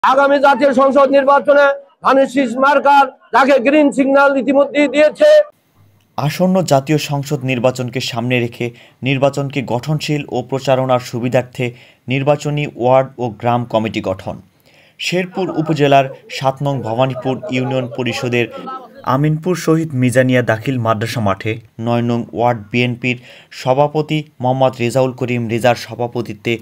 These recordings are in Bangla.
আগামী জাতীয় সংসদ নির্বাচনে ধানের শীষ মার্কার যাকে গ্রিন সিগন্যাল ইতিমধ্যেই দিয়েছে। আসন্ন জাতীয় সংসদ নির্বাচনকে সামনে রেখে নির্বাচনকে গঠনশীল ও প্রচারণার সুবিধার্থে নির্বাচনী ওয়ার্ড ও গ্রাম কমিটি গঠন। শেরপুর উপজেলার ৭ নং ভবানীপুর ইউনিয়ন পরিষদের আমিনপুর শহীদ মিজানিয়া দাখিল মাদ্রাসা মাঠে ৯ নং ওয়ার্ড বিএনপির সভাপতি মোহাম্মদ রেজাউল করিম রেজার সভাপতিত্বে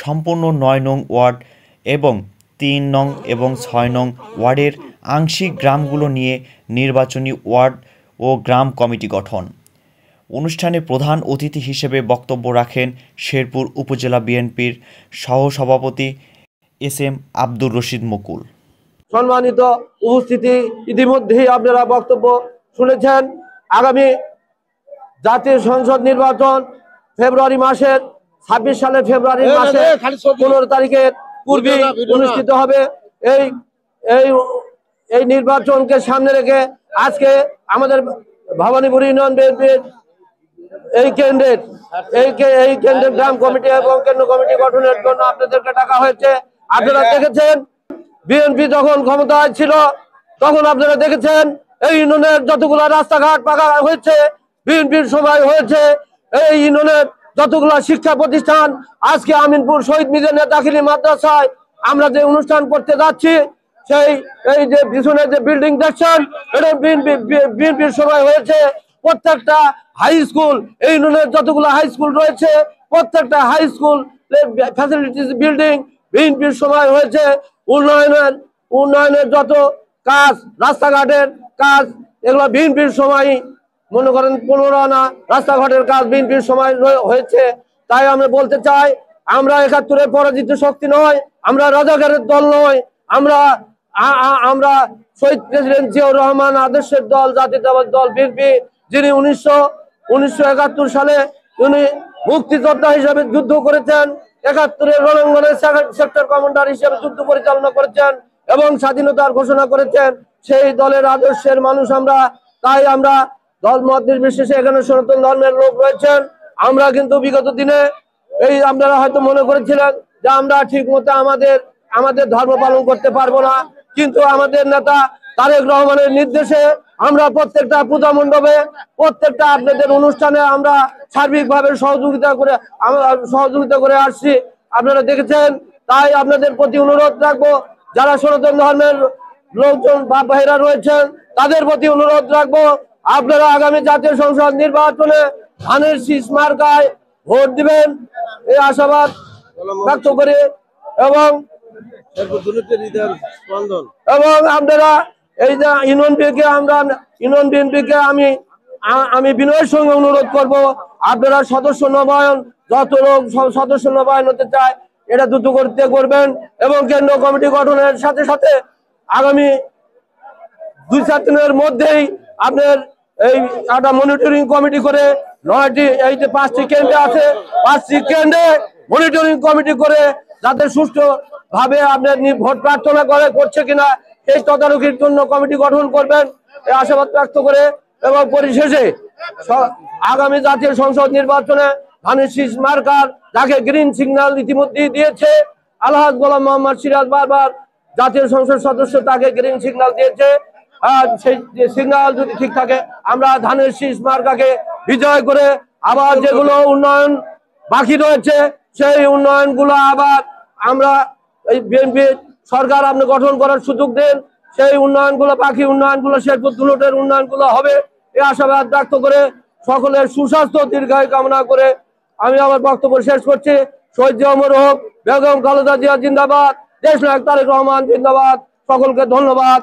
সম্পূর্ণ ৯ নং ওয়ার্ড এবং ৩ নং এবং ৬ নং ওয়ার্ডের আংশিক গ্রামগুলো নিয়ে নির্বাচনী ওয়ার্ড ও গ্রাম কমিটি গঠন। অনুষ্ঠানে প্রধান অতিথি হিসেবে বক্তব্য রাখেন শেরপুর উপজেলা বিএনপির সহসভাপতি এস.এম. আব্দুর রশিদ মুকুল। সম্মানিত উপস্থিতি, ইতিমধ্যেই আপনারা বক্তব্য শুনেছেন। আগামী জাতীয় সংসদ নির্বাচন ফেব্রুয়ারি মাসের ২৬ সালের ফেব্রুয়ারি মাসে ১৫ তারিখের পূর্বে অনুষ্ঠিত হবে। এই নির্বাচনকে সামনে রেখে আজকে আমাদের ভবানীপুর ইউনিয়ন বিএনপির এই কেন্দ্রের গ্রাম কমিটি এবং কেন্দ্র কমিটি গঠনের জন্য আপনাদেরকে ডাকা হয়েছে। আপনারা দেখেছেন বিএনপি যখন ক্ষমতায় ছিল তখন আপনারা দেখেছেন এই ইউনিয়নের যতগুলো রাস্তাঘাট পাকা হয়েছে বিএনপির সময় হয়েছে। এই ইউনিয়নের যতগুলো শিক্ষা প্রতিষ্ঠান, আজকে আমিনপুর শহীদ মিজানিয়া দাখিলি মাদ্রাসায় আমরা যে অনুষ্ঠান করতে যাচ্ছি, এই যে পিছনে যে বিল্ডিং দেখছেন এটা বিএনপির সময় হয়েছে। প্রত্যেকটা হাই স্কুল, এই ইউনিয়নের যতগুলো হাই স্কুল রয়েছে প্রত্যেকটা হাই স্কুল ফ্যাসিলিটিস বিল্ডিং বিএনপির সময় হয়েছে। উন্নয়নের যত কাজ, রাস্তাঘাটের কাজ, এগুলো বিএনপির সময়, মনে করেন ১৫ আনা রাস্তাঘাটের কাজ বিএনপির সময় হয়েছে। তাই আমরা বলতে চাই, আমরা ৭১-এর পরাজিত শক্তি নয়, আমরা রাজাকারের দল নয়, আমরা শহীদ প্রেসিডেন্ট জিয়াউর রহমান আদর্শের দল, জাতীয়তাবাদী দল বিএনপি, যিনি ১৯৭১ সালে উনি মুক্তিযোদ্ধা হিসেবে যুদ্ধ করেছেন, ৭১-এর রণাঙ্গনে সেক্টর কমান্ডার হিসেবে যুদ্ধ পরিচালনা করেছেন এবং স্বাধীনতার ঘোষণা করেছেন। সেই দলের আদর্শের মানুষ আমরা। তাই আমরা দলমত নির্বিশেষে এখানে সনাতন ধর্মের লোক রয়েছেন। আমরা কিন্তু বিগত দিনে আপনারা হয়তো মনে করেছিলেন যে আমরা ঠিক মতো আমাদের ধর্ম পালন করতে পারবো না, কিন্তু আমাদের নেতা তারেক রহমানের নির্দেশে আমরা প্রত্যেকটা পূজা মণ্ডপে, প্রত্যেকটা আপনাদের অনুষ্ঠানে আমরা সার্বিকভাবে সহযোগিতা করে আসছি, আপনারা দেখেছেন। তাই আপনাদের প্রতি অনুরোধ রাখবো, যারা সনাতন ধর্মের লোকজন বা ভাইরা রয়েছেন তাদের প্রতি অনুরোধ রাখবো, আপনারা আগামী জাতীয় সংসদ নির্বাচনে ধানের শীষ মার্কায় ভোট দিবেন এই আশাবাদ ব্যক্ত করে এবং আপনারা এই যে ইউনিয়ন বিএনপিকে আমি বিনয়ের সঙ্গে অনুরোধ করব, আপনারা সদস্য নবায়ন, যত লোক সদস্য নবায়ন হতে চায় এটা দ্রুত করবেন এবং কেন্দ্র কমিটি গঠনের সাথে সাথে আগামী ২-৪ দিনের মধ্যেই আপনার এই একটা মনিটরিং কমিটি করে ৯টি, এই যে ৫টি কেন্দ্রে আছে ৫টি কেন্দ্রে মনিটরিং কমিটি করে যাতে সুষ্ঠুভাবে আপনার ভোট প্রার্থনা করছে কিনা এই তদারকির জন্য কমিটি গঠন করবেন এই আশাবাদ ব্যক্ত করে এবং পরিশেষে আগামী জাতীয় সংসদ নির্বাচনে ধানের শীষ মার্কার যাকে গ্রিন সিগন্যাল ইতিমধ্যেই দিয়েছে আলহাজ গোলাম মোহাম্মদ সিরাজ বারবার জাতীয় সংসদ সদস্য, তাকে গ্রিন সিগন্যাল দিয়েছে। সেই সিগন্যাল যদি ঠিক থাকে আমরা ধানের শীষ মার্কাকে বিজয় করে আবার যেগুলো উন্নয়ন বাকি রয়েছে সেই উন্নয়নগুলো আবার আমরা এই বিএনপি সরকার আপনি গঠন করার সুযোগ দেন, সেই উন্নয়নগুলো, বাকি উন্নয়নগুলো, শেরপুর দুলটের উন্নয়নগুলো হবে এই আশাবাদ ব্যক্ত করে সকলের সুস্বাস্থ্য দীর্ঘায়ু কামনা করে আমি আমার বক্তব্য শেষ করছি। শহীদ অমর হোক, বেগম খালেদা জিয়া জিন্দাবাদ, দেশনায়ক তারেক রহমান জিন্দাবাদ। সকলকে ধন্যবাদ।